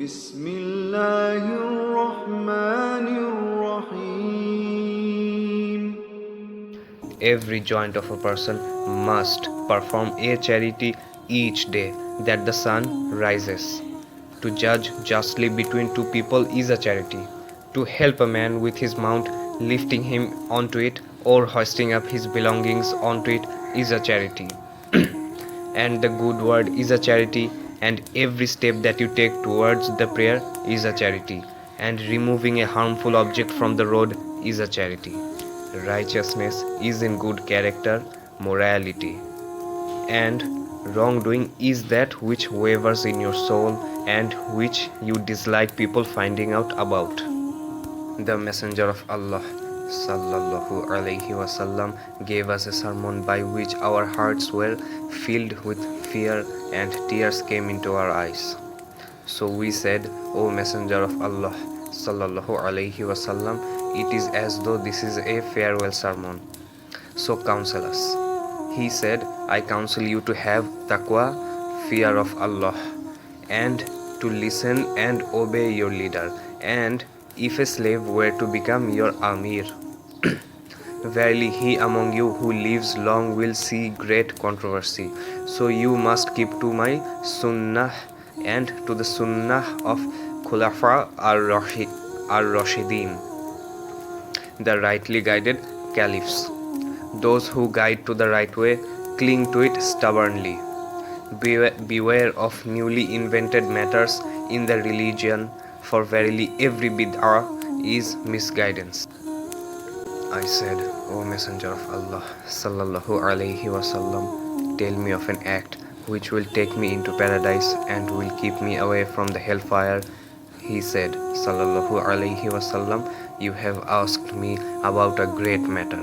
Bismillahirrahmanirrahim. Every joint of a person must perform a charity each day that the sun rises. To judge justly between two people is a charity. To help a man with his mount, lifting him onto it, or hoisting up his belongings onto it is a charity. And the good word is a charity, and every step that you take towards the prayer is a charity, and removing a harmful object from the road is a charity. Righteousness is in good character, morality, and wrongdoing is that which wavers in your soul and which you dislike people finding out about. The Messenger of Allah sallallahu alaihi wasallam gave us a sermon by which our hearts were filled with fear and tears came into our eyes. So we said, O Messenger of Allah sallallahu alaihi wasallam, it is as though this is a farewell sermon. So counsel us. He said, I counsel you to have taqwa, fear of Allah, and to listen and obey your leader, and if a slave were to become your Amir, verily he among you who lives long will see great controversy. So you must keep to my sunnah and to the sunnah of Khulafa ar-Rashidin, the rightly guided caliphs. Those who guide to the right way cling to it stubbornly. Beware of newly invented matters in the religion, for verily every bid'ah is misguidance. I said, O Messenger of Allah sallallahu alaihi wasallam, tell me of an act which will take me into paradise and will keep me away from the hellfire. He said, sallallahu alaihi wasallam, you have asked me about a great matter.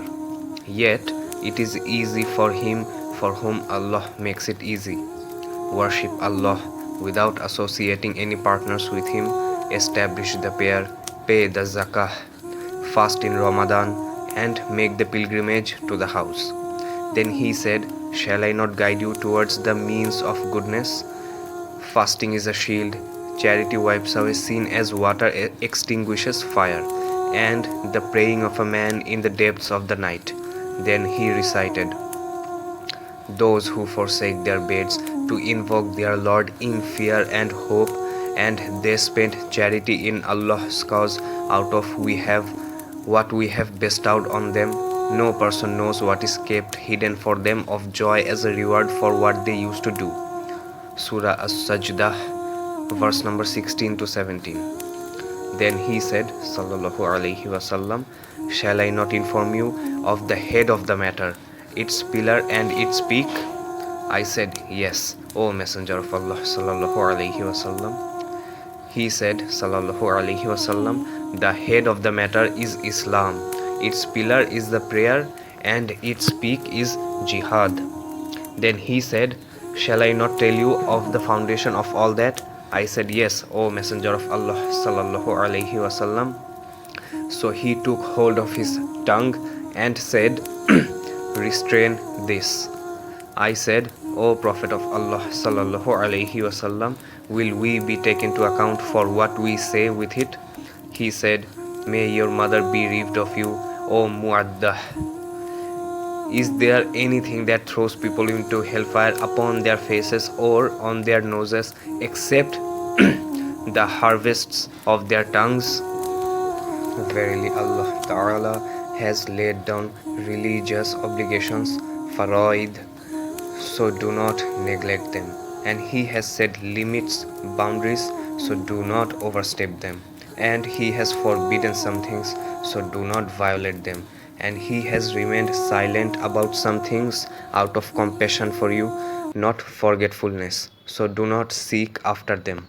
Yet it is easy for him for whom Allah makes it easy. Worship Allah without associating any partners with him, establish the prayer, pay the zakah, fast in Ramadan, and make the pilgrimage to the house. Then he said, shall I not guide you towards the means of goodness? Fasting is a shield, charity wipes away sin as water extinguishes fire, and the praying of a man in the depths of the night. Then he recited, those who forsake their beds to invoke their Lord in fear and hope, and they spend charity in Allah's cause out of what we have bestowed on them. No person knows what is kept hidden for them of joy as a reward for what they used to do. Surah As-Sajdah, verse number 16 to 17. Then he said, sallallahu alaihi wasallam, shall I not inform you of the head of the matter, its pillar and its peak? I said, yes, O Messenger of Allah sallallahu alaihi wasallam. He said, sallallahu alaihi wasallam, the head of the matter is Islam, its pillar is the prayer, and its peak is jihad. Then he said, shall I not tell you of the foundation of all that? I said, yes, O Messenger of Allah sallallahu alaihi wasallam. So he took hold of his tongue and said, restrain this. I said, O Prophet of Allah sallallahu alaihi wasallam, will we be taken to account for what we say with it? He said, may your mother be bereaved of you, O Muaddah. Is there anything that throws people into hellfire upon their faces or on their noses except the harvests of their tongues? Verily Allah Ta'ala has laid down religious obligations, faraid, so do not neglect them. And He has set limits, boundaries, so do not overstep them. And He has forbidden some things, so do not violate them. And He has remained silent about some things out of compassion for you, not forgetfulness, so do not seek after them.